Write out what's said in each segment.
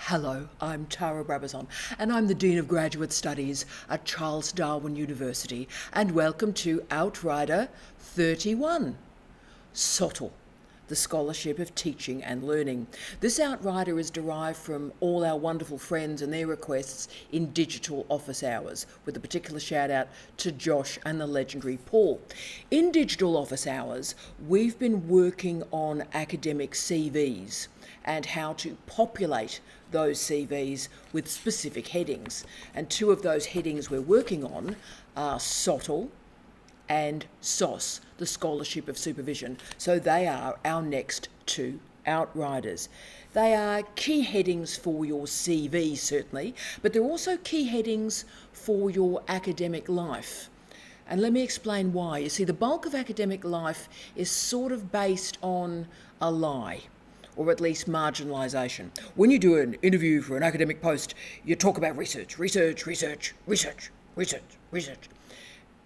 Hello, I'm Tara Brabazon, and I'm the Dean of Graduate Studies at Charles Darwin University, and welcome to Outrider 31, SoTL, the Scholarship of Teaching and Learning. This Outrider is derived from all our wonderful friends and their requests in digital office hours, with a particular shout out to Josh and the legendary Paul. In digital office hours, we've been working on academic CVs and how to populate those CVs with specific headings. And two of those headings we're working on are SoTL and SOS, the Scholarship of Supervision. So they are our next two Outriders. They are key headings for your CV, certainly, but they're also key headings for your academic life. And let me explain why. You see, the bulk of academic life is sort of based on a lie, or at least marginalisation. When you do an interview for an academic post, you talk about research.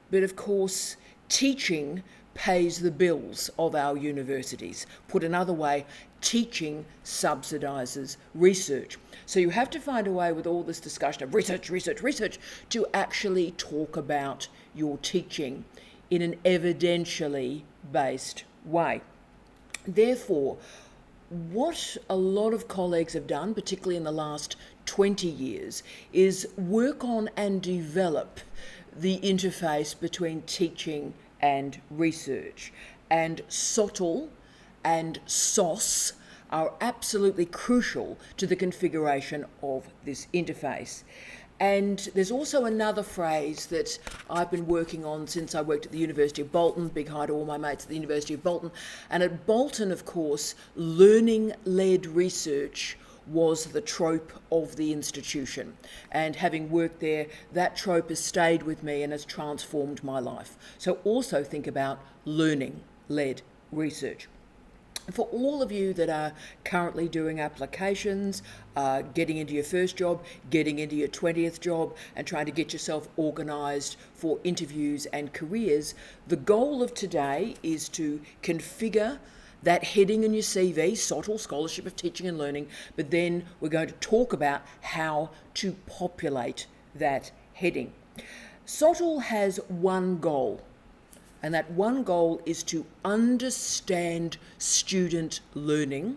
But of course, teaching pays the bills of our universities. Put another way, teaching subsidises research. So you have to find a way with all this discussion of research, to actually talk about your teaching in an evidentially based way. Therefore, what a lot of colleagues have done, particularly in the last 20 years, is work on and develop the interface between teaching and research. And SoTL and SOS are absolutely crucial to the configuration of this interface. And there's also another phrase that I've been working on since I worked at the University of Bolton. Big hi to all my mates at the University of Bolton. And at Bolton, of course, learning-led research was the trope of the institution. And having worked there, that trope has stayed with me and has transformed my life. So also think about learning-led research. For all of you that are currently doing applications, getting into your first job, getting into your 20th job, and trying to get yourself organised for interviews and careers, the goal of today is to configure that heading in your CV, SoTL, Scholarship of Teaching and Learning, but then we're going to talk about how to populate that heading. SoTL has one goal, and that one goal is to understand student learning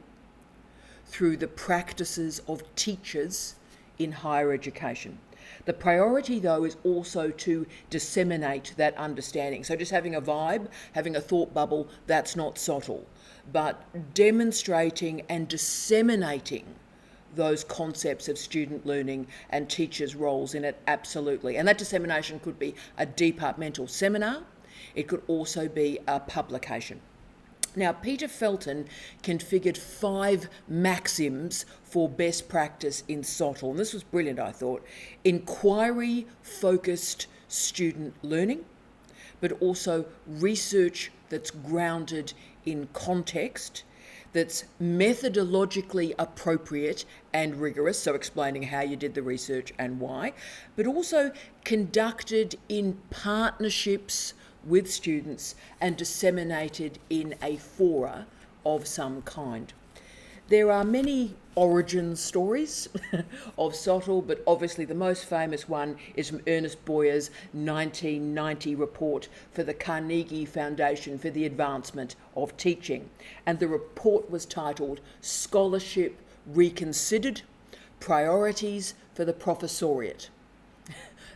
through the practices of teachers in higher education. The priority, though, is also to disseminate that understanding. So just having a vibe, having a thought bubble, that's not SoTL. But demonstrating and disseminating those concepts of student learning and teachers' roles in it, absolutely. And that dissemination could be a departmental seminar. It could also be a publication. Now, Peter Felton configured 5 maxims for best practice in SoTL, and this was brilliant, I thought. Inquiry-focused student learning, but also research that's grounded in context, that's methodologically appropriate and rigorous, so explaining how you did the research and why, but also conducted in partnerships with students and disseminated in a fora of some kind. There are many origin stories of SoTL, but obviously the most famous one is from Ernest Boyer's 1990 report for the Carnegie Foundation for the Advancement of Teaching. And the report was titled Scholarship Reconsidered, Priorities for the Professoriate.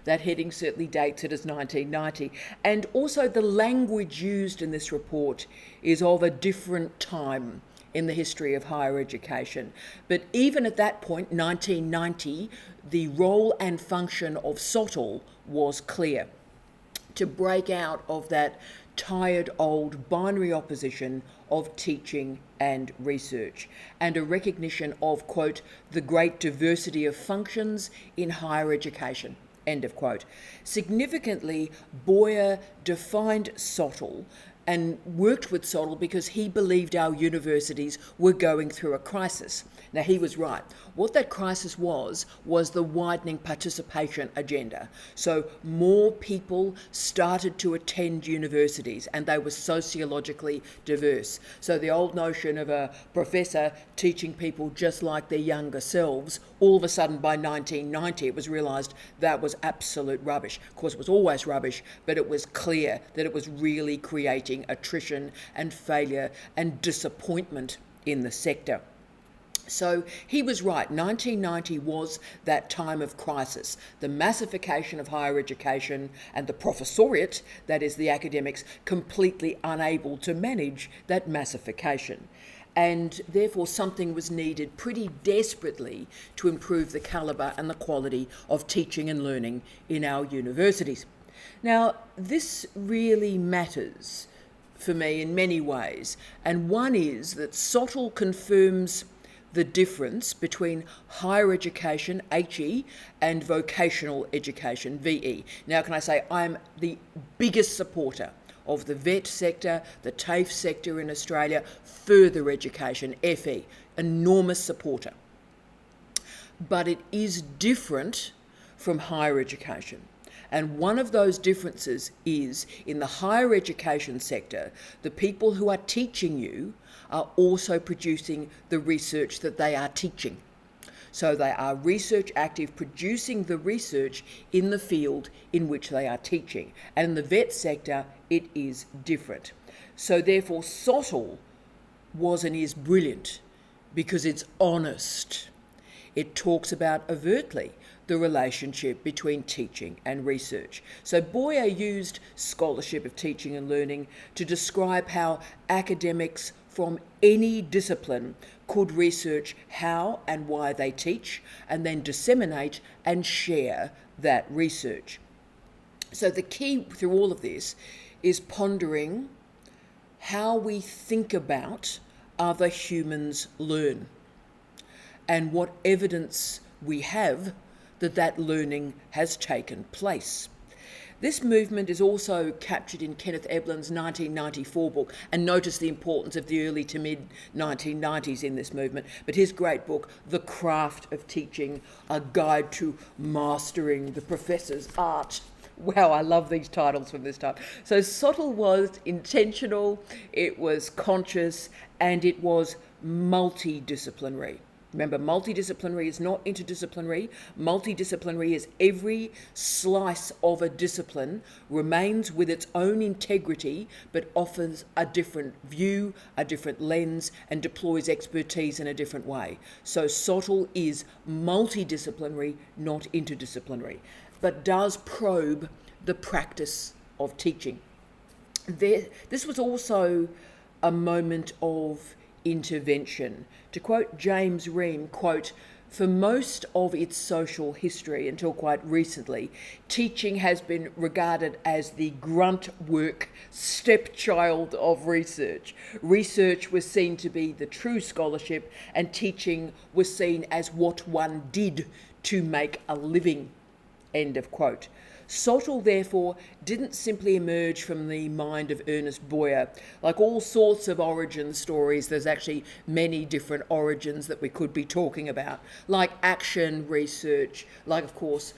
That heading certainly dates it as 1990. And also the language used in this report is of a different time in the history of higher education. But even at that point, 1990, the role and function of SoTL was clear: to break out of that tired old binary opposition of teaching and research, and a recognition of, quote, the great diversity of functions in higher education. End of quote. Significantly, Boyer defined SoTL and worked with SoTL because he believed our universities were going through a crisis. Now, he was right. What that crisis was the widening participation agenda. So more people started to attend universities and they were sociologically diverse. So the old notion of a professor teaching people just like their younger selves All of a sudden, by 1990, it was realised that was absolute rubbish. Of course, it was always rubbish, but it was clear that it was really creating attrition and failure and disappointment in the sector. So he was right. 1990 was that time of crisis. The massification of higher education and the professoriate, that is the academics, completely unable to manage that massification. And therefore something was needed pretty desperately to improve the calibre and the quality of teaching and learning in our universities. Now, this really matters for me in many ways, and one is that SoTL confirms the difference between higher education, HE, and vocational education, VE. Now, can I say I'm the biggest supporter of the vet sector, the TAFE sector in Australia, further education, FE, enormous supporter. But it is different from higher education. And one of those differences is in the higher education sector, the people who are teaching you are also producing the research that they are teaching. So they are research active, producing the research in the field in which they are teaching. And in the vet sector, it is different. So therefore, SoTL was and is brilliant because it's honest. It talks about overtly the relationship between teaching and research. So Boyer used scholarship of teaching and learning to describe how academics from any discipline could research how and why they teach and then disseminate and share that research. So the key through all of this is pondering how we think about other humans learn and what evidence we have that that learning has taken place. This movement is also captured in Kenneth Eblin's 1994 book, and notice the importance of the early to mid-1990s in this movement, but his great book, The Craft of Teaching, A Guide to Mastering the Professor's Art. Wow, I love these titles from this time. So SoTL was intentional, it was conscious, and it was multidisciplinary. Remember, multidisciplinary is not interdisciplinary. Multidisciplinary is every slice of a discipline remains with its own integrity, but offers a different view, a different lens, and deploys expertise in a different way. So SoTL is multidisciplinary, not interdisciplinary, but does probe the practice of teaching. This was also a moment of intervention. To quote James Ream, quote, "For most of its social history until quite recently, teaching has been regarded as the grunt work stepchild of research. Research was seen to be the true scholarship, and teaching was seen as what one did to make a living." End of quote. SoTL, therefore, didn't simply emerge from the mind of Ernest Boyer. Like all sorts of origin stories, there's actually many different origins that we could be talking about, like action research, like, of course,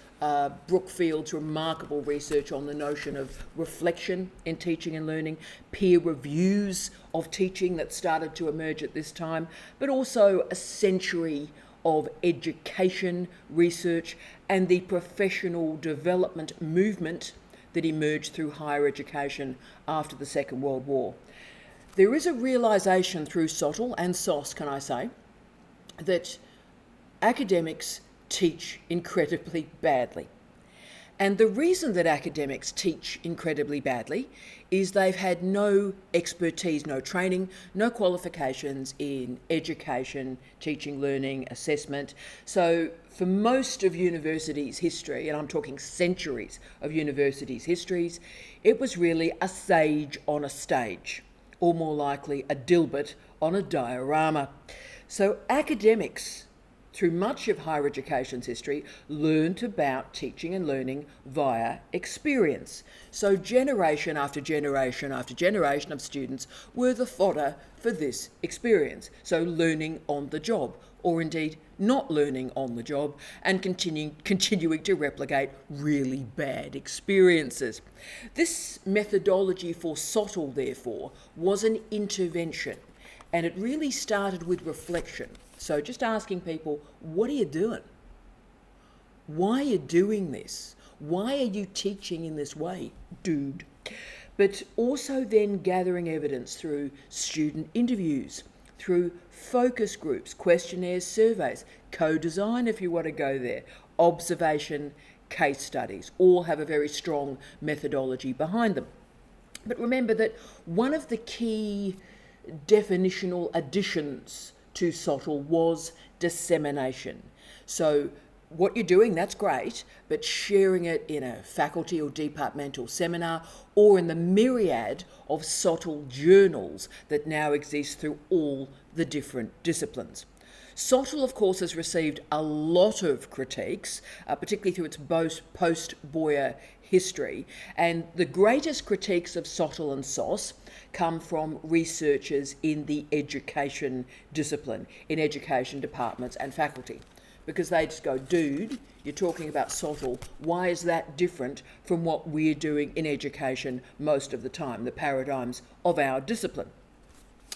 Brookfield's remarkable research on the notion of reflection in teaching and learning, peer reviews of teaching that started to emerge at this time, but also a century of education research and the professional development movement that emerged through higher education after the Second World War. There is a realisation through SoTL and SOS, can I say, that academics teach incredibly badly. And the reason that academics teach incredibly badly is they've had no expertise, no training, no qualifications in education, teaching, learning, assessment. So for most of universities' history, and I'm talking centuries of universities' histories, it was really a sage on a stage, or more likely a Dilbert on a diorama. So academics, through much of higher education's history, learned about teaching and learning via experience. So generation after generation after generation of students were the fodder for this experience. So learning on the job, or indeed not learning on the job, and continuing to replicate really bad experiences. This methodology for SoTL, therefore, was an intervention, and it really started with reflection. So just asking people, what are you doing? Why are you doing this? Why are you teaching in this way, dude? But also then gathering evidence through student interviews, through focus groups, questionnaires, surveys, co-design if you want to go there, observation, case studies, all have a very strong methodology behind them. But remember that one of the key definitional additions to SoTL was dissemination. So what you're doing, that's great, but sharing it in a faculty or departmental seminar or in the myriad of SoTL journals that now exist through all the different disciplines. SoTL, of course, has received a lot of critiques, particularly through its post-Boyer history, and the greatest critiques of SoTL and SOS come from researchers in the education discipline, in education departments and faculty. Because they just go, dude, you're talking about SoTL, why is that different from what we're doing in education most of the time, the paradigms of our discipline?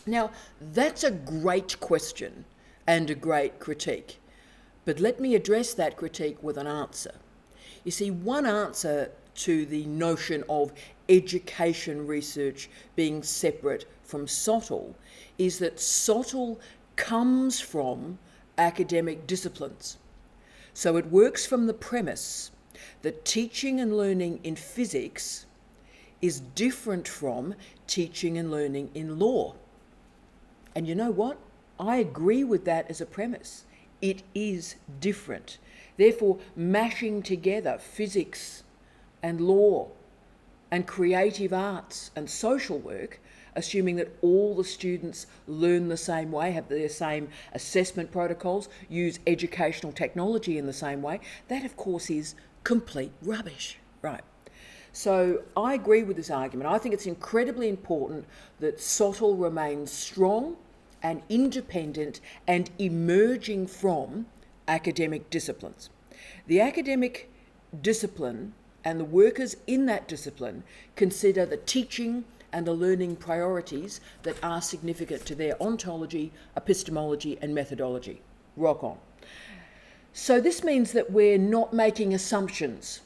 Now, that's a great question and a great critique, but let me address that critique with an answer. You see, one answer to the notion of education research being separate from SoTL is that SoTL comes from academic disciplines. So it works from the premise that teaching and learning in physics is different from teaching and learning in law. And you know what? I agree with that as a premise. It is different. Therefore, mashing together physics and law and creative arts and social work, assuming that all the students learn the same way, have the same assessment protocols, use educational technology in the same way, that of course is complete rubbish, right? So I agree with this argument. I think it's incredibly important that SoTL remains strong and independent and emerging from academic disciplines. The academic discipline and the workers in that discipline consider the teaching and the learning priorities that are significant to their ontology, epistemology, and methodology. Rock on. So this means that we're not making assumptions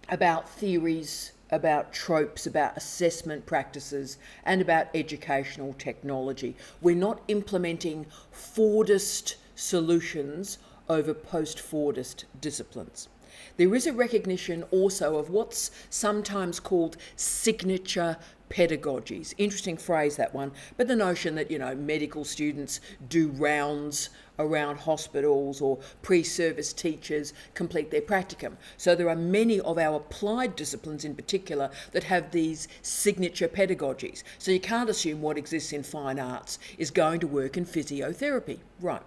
about theories, about tropes, about assessment practices, and about educational technology. We're not implementing Fordist solutions over post-Fordist disciplines. There is a recognition also of what's sometimes called signature pedagogies. Interesting phrase, that one, but the notion that, medical students do rounds around hospitals or pre-service teachers complete their practicum. So there are many of our applied disciplines in particular that have these signature pedagogies. So you can't assume what exists in fine arts is going to work in physiotherapy. Right.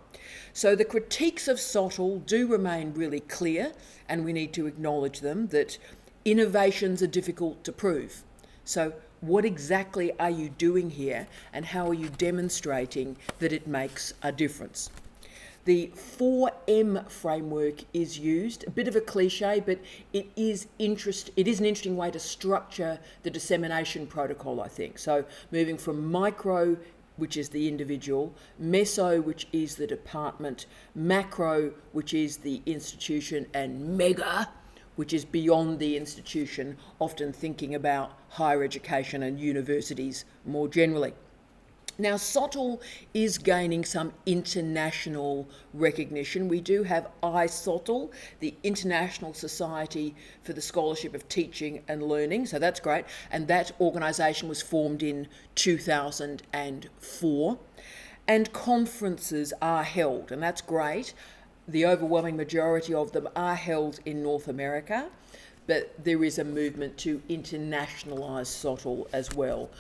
So the critiques of SoTL do remain really clear, and we need to acknowledge them, that innovations are difficult to prove. So what exactly are you doing here, and how are you demonstrating that it makes a difference? The 4M framework is used, a bit of a cliche, but it is an interesting way to structure the dissemination protocol, I think. So moving from micro, which is the individual, meso, which is the department, macro, which is the institution, and mega, which is beyond the institution, often thinking about higher education and universities more generally. Now, SoTL is gaining some international recognition. We do have iSoTL, the International Society for the Scholarship of Teaching and Learning, so that's great. And that organisation was formed in 2004. And conferences are held, and that's great. The overwhelming majority of them are held in North America, but there is a movement to internationalise SoTL as well.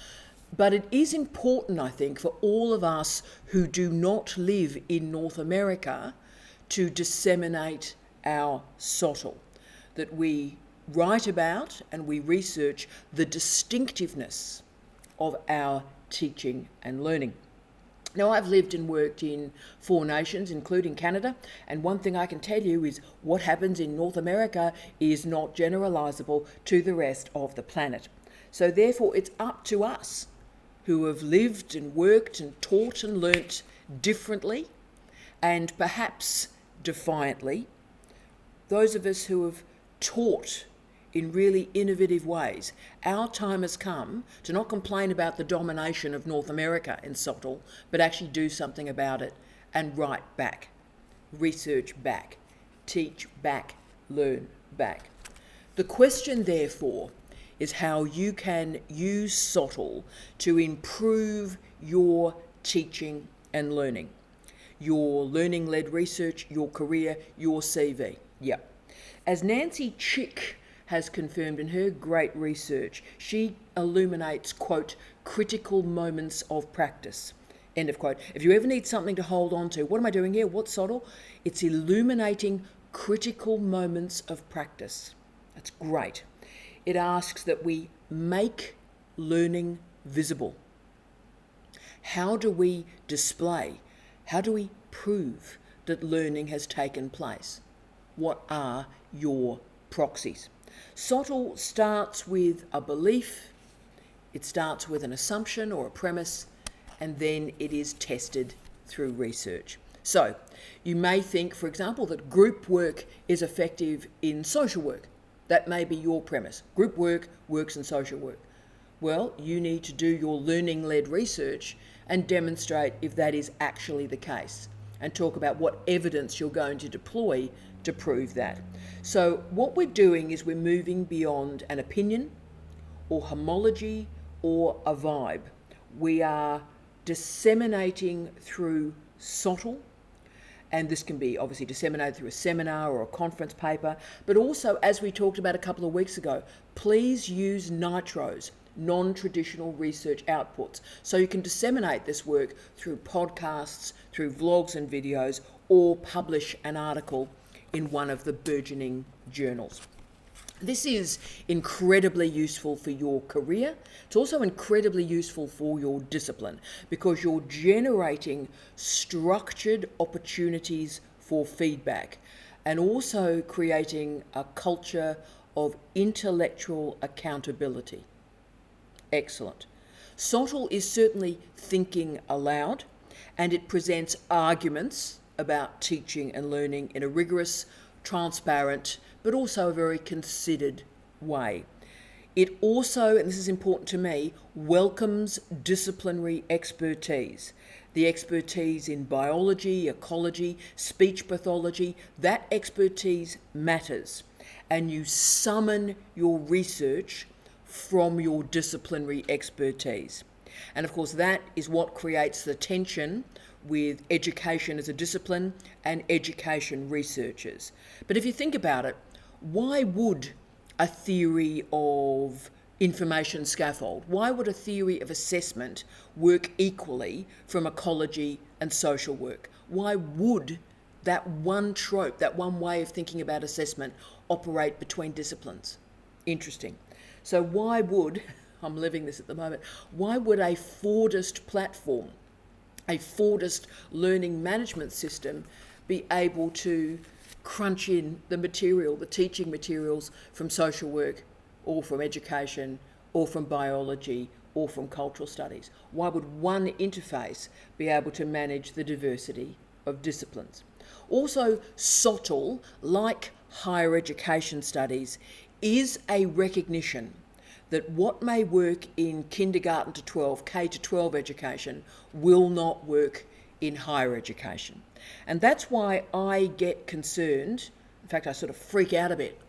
But it is important, I think, for all of us who do not live in North America to disseminate our SoTL, that we write about and we research the distinctiveness of our teaching and learning. Now, I've lived and worked in 4 nations, including Canada, and one thing I can tell you is what happens in North America is not generalisable to the rest of the planet. So therefore, it's up to us who have lived and worked and taught and learnt differently and perhaps defiantly, those of us who have taught in really innovative ways, our time has come to not complain about the domination of North America in SoTL, but actually do something about it and write back, research back, teach back, learn back. The question, therefore, is how you can use SoTL to improve your teaching and learning, your learning-led research, your career, your CV. Yep. As Nancy Chick has confirmed in her great research, she illuminates, quote, critical moments of practice, end of quote. If you ever need something to hold on to, what am I doing here? What's SoTL? It's illuminating critical moments of practice. That's great. It asks that we make learning visible. How do we display? How do we prove that learning has taken place? What are your proxies? SoTL starts with a belief, it starts with an assumption or a premise, and then it is tested through research. So, you may think, for example, that group work is effective in social work. That may be your premise. Group work works in social work. Well, you need to do your learning-led research and demonstrate if that is actually the case, and talk about what evidence you're going to deploy to prove that. So what we're doing is we're moving beyond an opinion or homology or a vibe. We are disseminating through SoTL, and this can be obviously disseminated through a seminar or a conference paper, but also, as we talked about a couple of weeks ago, please use NITROs, non-traditional research outputs, so you can disseminate this work through podcasts, through vlogs and videos, or publish an article in one of the burgeoning journals. This is incredibly useful for your career. It's also incredibly useful for your discipline, because you're generating structured opportunities for feedback and also creating a culture of intellectual accountability. Excellent. SoTL is certainly thinking aloud, and it presents arguments about teaching and learning in a rigorous, transparent, but also a very considered way. It also, and this is important to me, welcomes disciplinary expertise. The expertise in biology, ecology, speech pathology, that expertise matters. And you summon your research from your disciplinary expertise. And of course, that is what creates the tension with education as a discipline and education researchers. But if you think about it, why would a theory of information scaffold, why would a theory of assessment work equally from ecology and social work? Why would that one trope, that one way of thinking about assessment operate between disciplines? Interesting. So why would, I'm living this at the moment, why would a Fordist platform, a Fordist learning management system, be able to crunch in the material, the teaching materials from social work or from education or from biology or from cultural studies? Why would one interface be able to manage the diversity of disciplines? Also, SoTL, like higher education studies, is a recognition that what may work in kindergarten to 12, K to 12 education, will not work in higher education. And that's why I get concerned, in fact I sort of freak out a bit,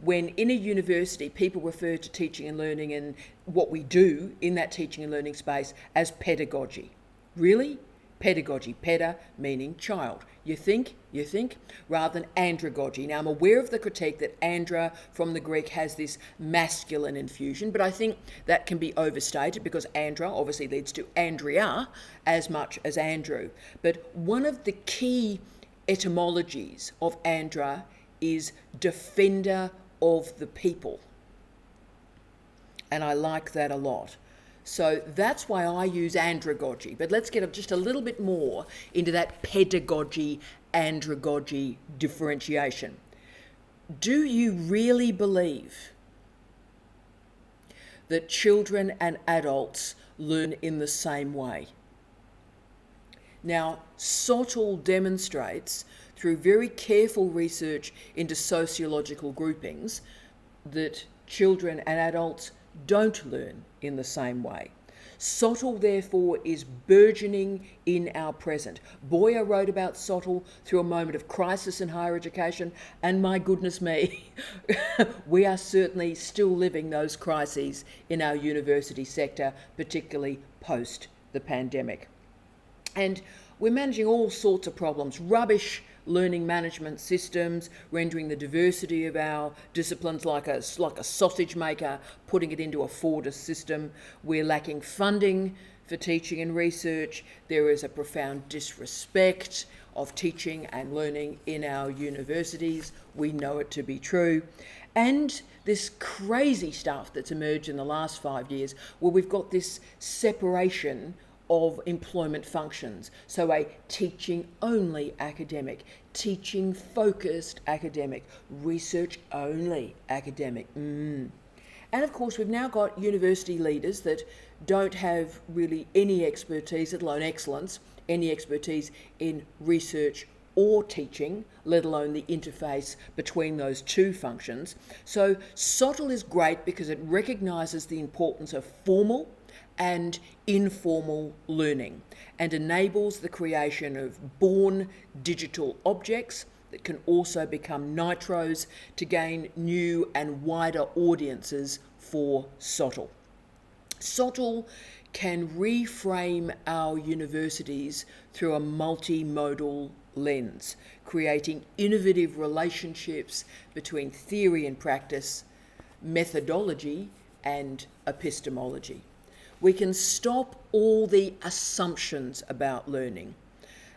when in a university people refer to teaching and learning and what we do in that teaching and learning space as pedagogy. Really? Pedagogy. Peda meaning child. You think, rather than andragogy. Now, I'm aware of the critique that andra from the Greek has this masculine infusion, but I think that can be overstated because andra obviously leads to Andrea as much as Andrew. But one of the key etymologies of andra is defender of the people. And I like that a lot. So that's why I use andragogy. But let's get just a little bit more into that pedagogy, andragogy differentiation. Do you really believe that children and adults learn in the same way? Now, SoTL demonstrates through very careful research into sociological groupings that children and adults don't learn in the same way. SoTL, therefore, is burgeoning in our present. Boyer wrote about SoTL through a moment of crisis in higher education, and my goodness me, we are certainly still living those crises in our university sector, particularly post the pandemic. And we're managing all sorts of problems, rubbish learning management systems, rendering the diversity of our disciplines like a sausage maker, putting it into a Fordist system. We're lacking funding for teaching and research. There is a profound disrespect of teaching and learning in our universities. We know it to be true. And this crazy stuff that's emerged in the last 5 years, where we've got this separation of employment functions. So a teaching-only academic, teaching-focused academic, research-only academic. And of course, we've now got university leaders that don't have really any expertise, let alone excellence, any expertise in research or teaching, let alone the interface between those two functions. So SoTL is great because it recognises the importance of formal and informal learning and enables the creation of born digital objects that can also become nitros to gain new and wider audiences for SoTL. SoTL can reframe our universities through a multimodal lens, creating innovative relationships between theory and practice, methodology and epistemology. We can stop all the assumptions about learning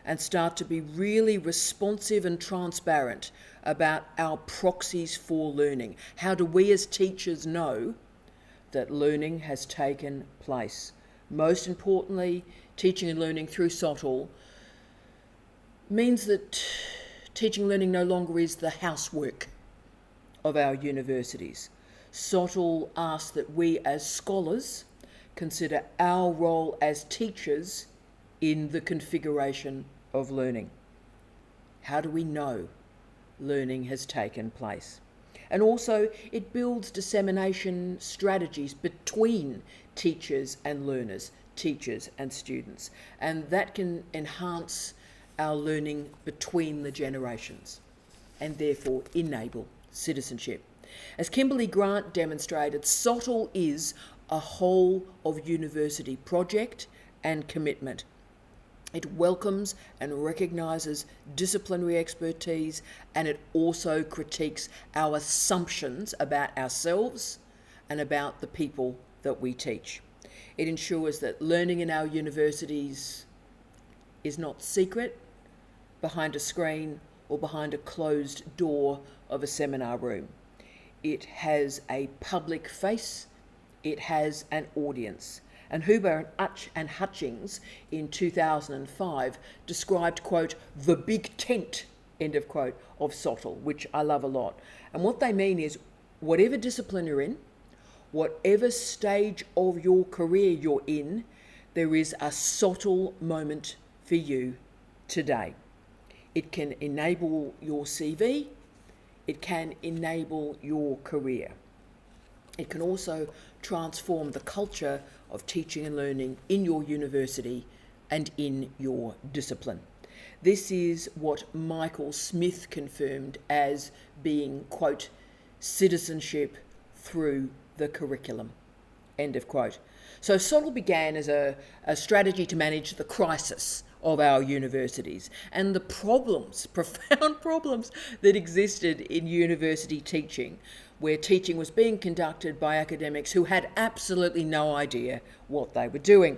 and start to be really responsive and transparent about our proxies for learning. How do we as teachers know that learning has taken place? Most importantly, teaching and learning through SoTL means that teaching and learning no longer is the housework of our universities. SoTL asks that we as scholars consider our role as teachers in the configuration of learning. How do we know learning has taken place? And also, it builds dissemination strategies between teachers and learners, teachers and students, and that can enhance our learning between the generations and therefore enable citizenship. As Kimberly Grant demonstrated, SoTL is a whole of university project and commitment. It welcomes and recognises disciplinary expertise, and it also critiques our assumptions about ourselves and about the people that we teach. It ensures that learning in our universities is not secret, behind a screen or behind a closed door of a seminar room. It has a public face. It has an audience. And Huber and Hutchings in 2005 described, quote, the big tent, end of quote, of SoTL, which I love a lot. And what they mean is whatever discipline you're in, whatever stage of your career you're in, there is a SoTL moment for you today. It can enable your CV. It can enable your career. It can also transform the culture of teaching and learning in your university and in your discipline. This is what Michael Smith confirmed as being, quote, citizenship through the curriculum, end of quote. So SoTL began as a strategy to manage the crisis of our universities and the problems, profound problems that existed in university teaching, where teaching was being conducted by academics who had absolutely no idea what they were doing.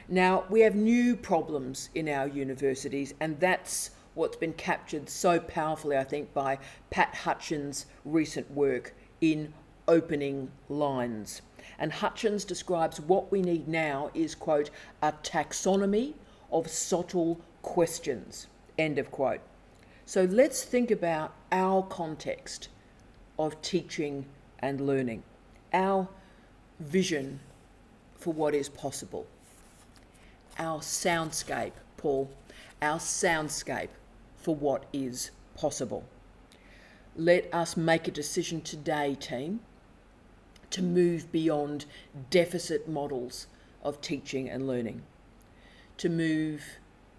Now, we have new problems in our universities, and that's what's been captured so powerfully, I think, by Pat Hutchins' recent work in Opening Lines. And Hutchins describes what we need now is, quote, a taxonomy of SoTL questions, end of quote. So let's think about our context of teaching and learning, our vision for what is possible, our soundscape, Paul, our soundscape for what is possible. Let us make a decision today, team, to move beyond deficit models of teaching and learning, to move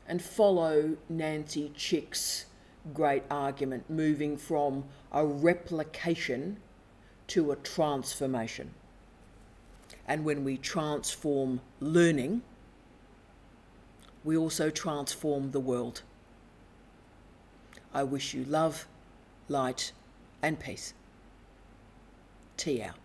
and follow Nancy Chick's great argument, moving from a replication to a transformation. And when we transform learning, we also transform the world. I wish you love, light, and peace. Tea out.